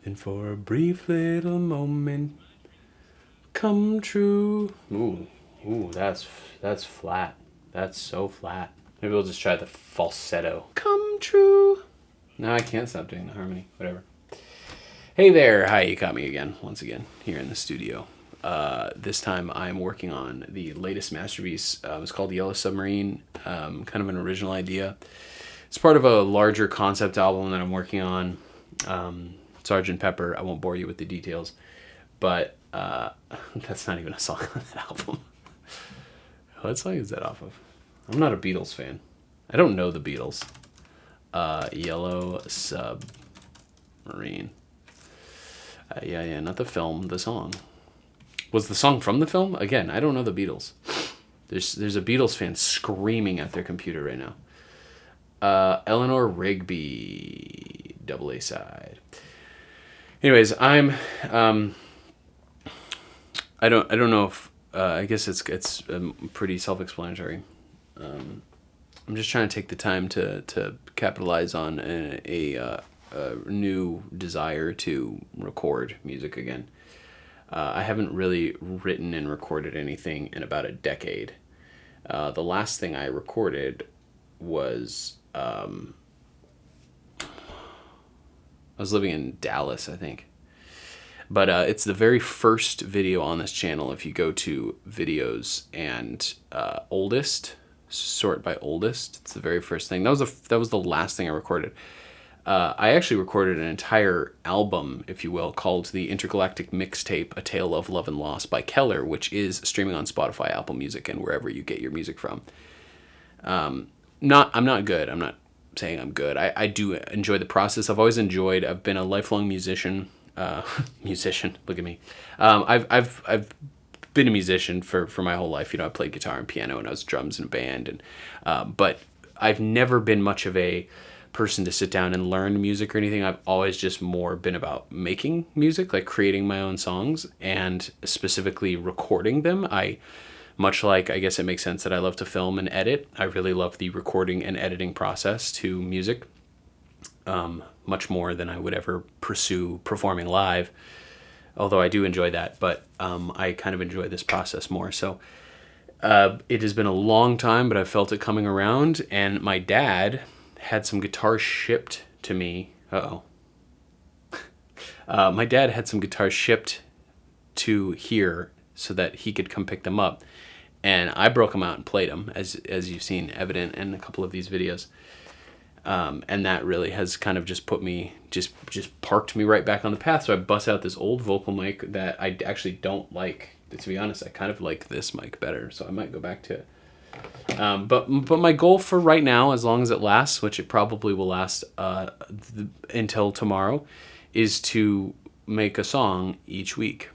And for a brief little moment, come true. Ooh, that's flat. That's so flat. Maybe we'll just try the falsetto. Come true. No, I can't stop doing the harmony. Whatever. Hey there. Hi, you caught me again. Once again, here in the studio. This time I'm working on the latest masterpiece. It's called Yellow Submarine. Kind of an original idea. It's part of a larger concept album that I'm working on. Sgt. Pepper. I won't bore you with the details. But that's not even a song on that album. What song is that off of? I'm not a Beatles fan. I don't know the Beatles. Yellow Submarine. Yeah, not the film, the song. Was the song from the film? Again, I don't know the Beatles. There's a Beatles fan screaming at their computer right now. Eleanor Rigby, double A side. Anyways, I don't know if I guess it's pretty self-explanatory. I'm just trying to take the time to capitalize on a new desire to record music again. I haven't really written and recorded anything in about a decade. The last thing I recorded was I was living in Dallas, I think. But it's the very first video on this channel. If you go to videos and oldest, sort by oldest, it's the very first thing. That was the last thing I recorded. I actually recorded an entire album, if you will, called The Intergalactic Mixtape: A Tale of Love and Loss by Keller, which is streaming on Spotify, Apple Music, and wherever you get your music from. I'm not good. I'm not saying I'm good. I do enjoy the process. I've been a lifelong musician. Musician, look at me. I've been a musician for my whole life. I played guitar and piano, and I was drums in a band, and but I've never been much of a person to sit down and learn music or anything. I've always just more been about making music, like creating my own songs and specifically recording them. Much like, I guess it makes sense that I love to film and edit, I really love the recording and editing process to music, much more than I would ever pursue performing live, although I do enjoy that, but I kind of enjoy this process more. So it has been a long time, but I felt it coming around, and my dad had some guitars shipped to me. My dad had some guitars shipped to here so that he could come pick them up. And I broke them out and played them, as you've seen evident in a couple of these videos. And that really has kind of just put me, just parked me right back on the path. So I bust out this old vocal mic that I actually don't like. To be honest, I kind of like this mic better. So I might go back to it. But my goal for right now, as long as it lasts, which it probably will last until tomorrow, is to make a song each week.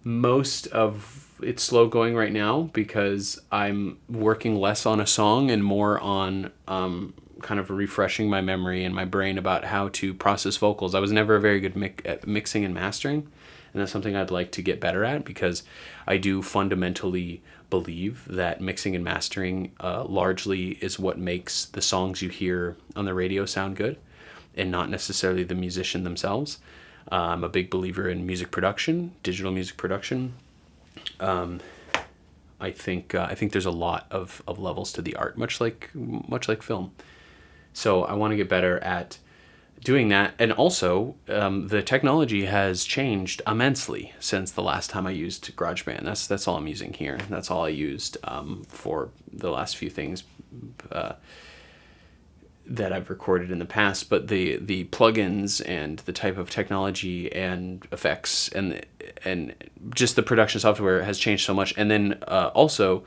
Most of it's slow going right now because I'm working less on a song and more on kind of refreshing my memory and my brain about how to process vocals. I was never very good at mixing and mastering, and that's something I'd like to get better at, because I do fundamentally believe that mixing and mastering largely is what makes the songs you hear on the radio sound good, and not necessarily the musician themselves. I'm a big believer in music production, digital music production. I think there's a lot of levels to the art, much like film. So I want to get better at doing that. And also, the technology has changed immensely since the last time I used GarageBand. That's all I'm using here. That's all I used for the last few things that I've recorded in the past. But the plugins and the type of technology and effects and just the production software has changed so much. And then also,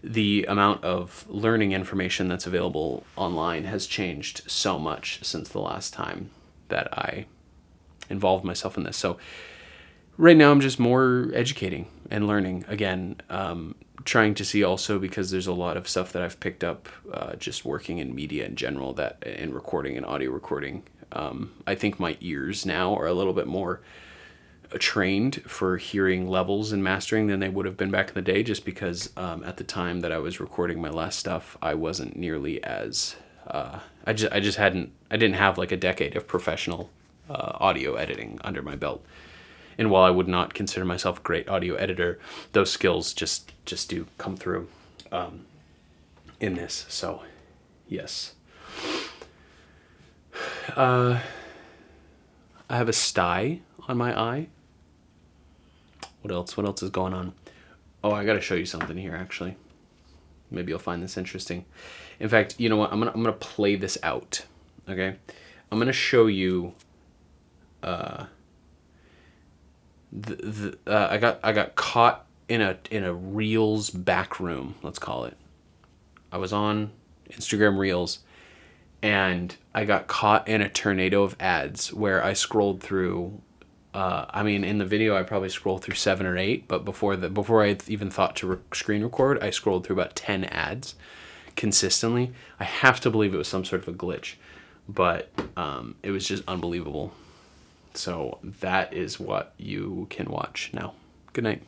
the amount of learning information that's available online has changed so much since the last time that I involved myself in this. So right now I'm just more educating and learning again, trying to see also, because there's a lot of stuff that I've picked up just working in media in general, that in recording and audio recording. I think my ears now are a little bit more trained for hearing levels and mastering than they would have been back in the day, just because at the time that I was recording my last stuff, I wasn't nearly as I didn't have like a decade of professional audio editing under my belt. And while I would not consider myself a great audio editor, those skills just do come through in this. So, yes. I have a sty on my eye. What else? What else is going on? Oh, I got to show you something here, actually. Maybe you'll find this interesting. In fact, you know what? I'm gonna play this out. Okay, I'm gonna show you. I got caught in a Reels back room. Let's call it. I was on Instagram Reels, and I got caught in a tornado of ads where I scrolled through. I mean, in the video, I probably scrolled through 7 or 8, but before I even thought to screen record, I scrolled through about 10 ads consistently. I have to believe it was some sort of a glitch, but it was just unbelievable. So that is what you can watch now. Good night.